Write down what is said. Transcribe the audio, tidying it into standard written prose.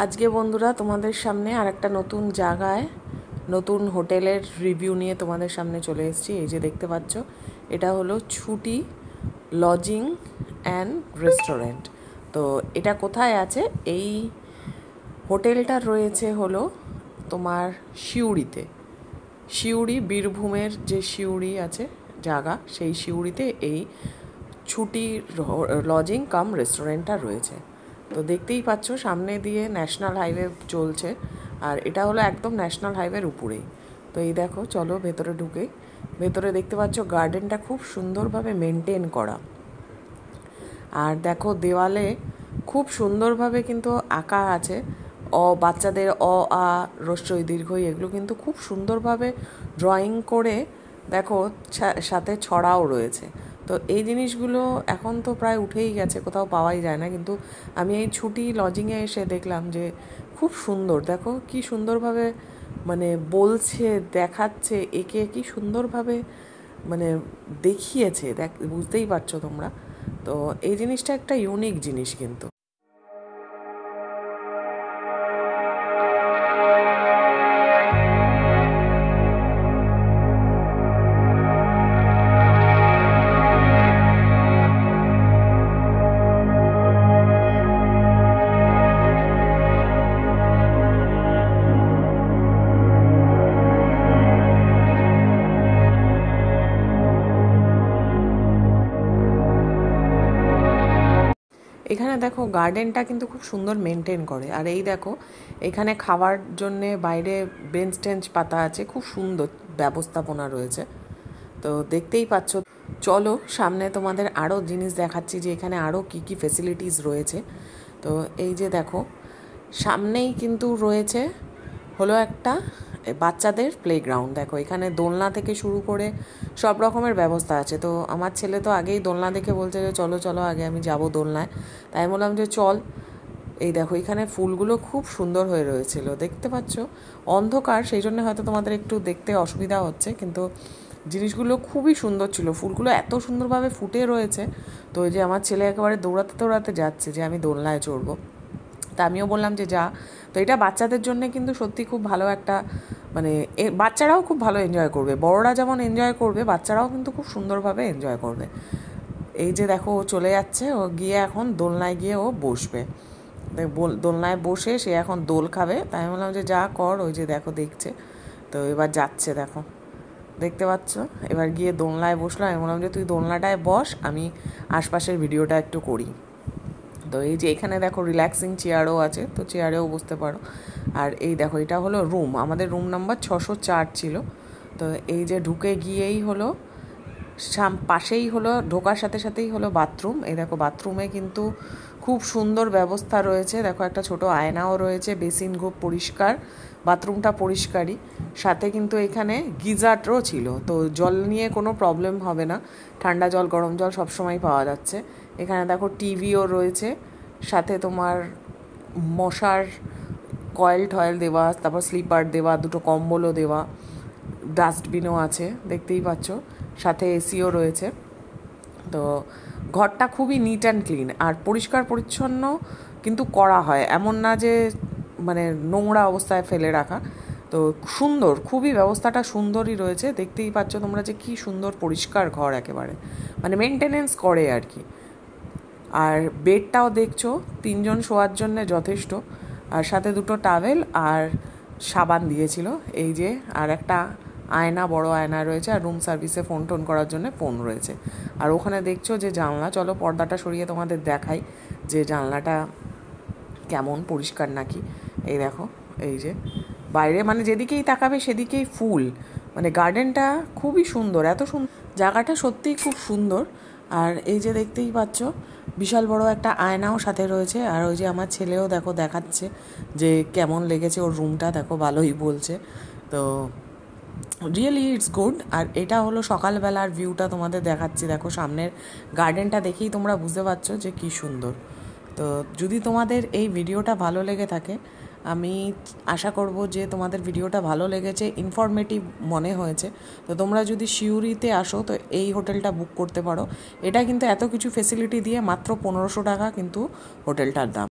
আজকে বন্ধুরা তোমাদের সামনে আর একটা নতুন জায়গায় নতুন হোটেলের রিভিউ নিয়ে তোমাদের সামনে চলে এসেছি। এই যে দেখতে পাচ্ছ, এটা হলো ছুটি লজিং অ্যান্ড রেস্টুরেন্ট। তো এটা কোথায় আছে? এই হোটেলটা রয়েছে হলো তোমার সিউড়িতে। সিউড়ি, বীরভূমের যে সিউড়ি আছে জায়গা, সেই সিউড়িতে এই ছুটি লজিং কাম রেস্টুরেন্টটা রয়েছে। তো দেখতেই পাচ্ছ সামনে দিয়ে ন্যাশনাল হাইওয়ে চলছে, আর এটা হলো একদম ন্যাশনাল হাইওয়ের উপরেই। তো এই দেখো, চলো ভেতরে ঢুকে। ভেতরে দেখতে পাচ্ছ গার্ডেনটা খুব সুন্দরভাবে মেনটেন করা, আর দেখো দেওয়ালে খুব সুন্দরভাবে কিন্তু আঁকা আছে। বাচ্চাদের আ হ্রস্বই দীর্ঘই এগুলো কিন্তু খুব সুন্দরভাবে ড্রয়িং করে, দেখো সাথে ছড়াও রয়েছে। তো এই জিনিসগুলো এখন তো প্রায় উঠেই গেছে, কোথাও পাওয়াই যায় না, কিন্তু আমি এই ছুটি লজিংয়ে এসে দেখলাম যে খুব সুন্দর। দেখো কি সুন্দরভাবে মানে বলছে, দেখাচ্ছে, একে কি সুন্দরভাবে মানে দেখিয়েছে, বুঝতেই পারছো তোমরা। তো এই জিনিসটা একটা ইউনিক জিনিস কিন্তু। এখানে দেখো গার্ডেনটা কিন্তু খুব সুন্দর মেনটেন করে। আর এই দেখো, এখানে খাওয়ার জন্যে বাইরে বেঞ্চ টেঞ্চ পাতা আছে, খুব সুন্দর ব্যবস্থাপনা রয়েছে। তো দেখতেই পাচ্ছ। চলো সামনে তোমাদের আরও জিনিস দেখাচ্ছি যে এখানে আরও কী কী ফেসিলিটিস রয়েছে। তো এই যে দেখো, সামনেই কিন্তু রয়েছে হলো একটা বাচ্চাদের প্লেগ্রাউন্ড। দেখো এখানে দোলনা থেকে শুরু করে সব রকমের ব্যবস্থা আছে। তো আমার ছেলে তো আগেই দোলনা দেখে বলছে যে চলো চলো আগে আমি যাব দোলনায়। তাই বললাম যে চল। এই দেখো এখানে ফুলগুলো খুব সুন্দর হয়ে রয়েছিল, দেখতে পাচ্ছ। অন্ধকার, সেই জন্য হয়তো তোমাদের একটু দেখতে অসুবিধা হচ্ছে, কিন্তু জিনিসগুলো খুবই সুন্দর ছিল। ফুলগুলো এত সুন্দরভাবে ফুটে রয়েছে। তো ওই যে আমার ছেলে একেবারে দৌড়াতে দৌড়াতে যাচ্ছে যে আমি দোলনায় চড়বো। তা আমিও বললাম যে যা। তো এটা বাচ্চাদের জন্য কিন্তু সত্যি খুব ভালো একটা, মানে বাচ্চারাও খুব ভালো এনজয় করবে। বড়রা যেমন এনজয় করবে, বাচ্চারাও কিন্তু খুব সুন্দরভাবে এনজয় করবে। এই যে দেখো ও চলে যাচ্ছে, ও গিয়ে এখন দোলনায় গিয়ে ও বসবে। দোলনায় বসে সে এখন দোল খাবে। তাই আমি বললাম যে যা কর। ওই যে দেখো দেখছে, তো এবার যাচ্ছে, দেখো দেখতে পাচ্ছ। এবার গিয়ে দোলনায় বসলো। আমি বললাম যে তুই দোলনাটায় বস, আমি আশপাশের ভিডিওটা একটু করি। তো এই যে এখানে দেখো রিল্যাক্সিং চেয়ারও আছে, তো চেয়ারেও বসতে পারো। আর এই দেখো এটা হলো রুম, আমাদের রুম নাম্বার 604 ছিল। তো এই যে ঢুকে গিয়েই হলো পাশেই হলো, ঢোকার সাথে সাথেই হলো বাথরুম। এই দেখো বাথরুমে কিন্তু খুব সুন্দর ব্যবস্থা রয়েছে। দেখো একটা ছোট আয়নাও রয়েছে, বেসিন খুব পরিষ্কার, বাথরুমটা পরিষ্কারই। সাথে কিন্তু এখানে গিজারও ছিল, তো জল নিয়ে কোনো প্রবলেম হবে না। ঠান্ডা জল গরম জল সবসময় পাওয়া যাচ্ছে। এখানে দেখো টিভিও রয়েছে, সাথে তোমার মশার কয়েল টয়েল দেওয়া, তারপর স্লিপার দেওয়া, দুটো কম্বলও দেওয়া, ডাস্টবিনও আছে দেখতেই পাচ্ছ, সাথে এসিও রয়েছে। তো ঘরটা খুবই নিট অ্যান্ড ক্লিন আর পরিষ্কার পরিচ্ছন্ন কিন্তু করা হয়, এমন না যে মানে নোংরা অবস্থায় ফেলে রাখা। তো সুন্দর, খুবই ব্যবস্থাটা সুন্দরই রয়েছে। দেখতেই পাচ্ছ তোমরা যে কি সুন্দর পরিষ্কার ঘর, একেবারে মানে মেনটেনেন্স করে আর কি। আর বেডটাও দেখছো 3 জন শোয়ার জন্য যথেষ্ট। আর সাথে দুটো টাওয়েল আর সাবান দিয়েছিল। এই যে আর একটা আয়না, বড় আয়না রয়েছে, আর রুম সার্ভিসে ফোন টোন করার জন্য ফোন রয়েছে। আর ওখানে দেখছো যে জানলা, চলো পর্দাটা সরিয়ে তোমাদের দেখাই যে জানলাটা কেমন, পরিষ্কার নাকি। এই দেখো, এই যে বাইরে মানে যেদিকেই তাকাবে সেদিকেই ফুল, মানে গার্ডেনটা খুবই সুন্দর, এত সুন্দর জায়গাটা, সত্যিই খুব সুন্দর। আর এই যে দেখতেই পাচ্ছ বিশাল বড় একটা আয়নাও সাথে রয়েছে। আর ওই যে আমার ছেলেও দেখো দেখাচ্ছে যে কেমন লেগেছে ওর রুমটা, দেখো ভালোই বলছে। তো রিয়েলি ইটস গুড। আর এটা হলো সকালবেলার ভিউটা তোমাদের দেখাচ্ছি। দেখো সামনের গার্ডেনটা দেখেই তোমরা বুঝতে পারছো যে কী সুন্দর। তো যদি তোমাদের এই ভিডিওটা ভালো লেগে থাকে, আমি আশা করব যে তোমাদের ভিডিওটা ভালো লেগেছে, ইনফরমেটিভ মনে হয়েছে। তো তোমরা যদি সিউড়িতে আসো তো এই হোটেলটা বুক করতে পারো। এটা কিন্তু এত কিছু ফেসিলিটি দিয়ে মাত্র 1500 টাকা কিন্তু হোটেলটার দাম।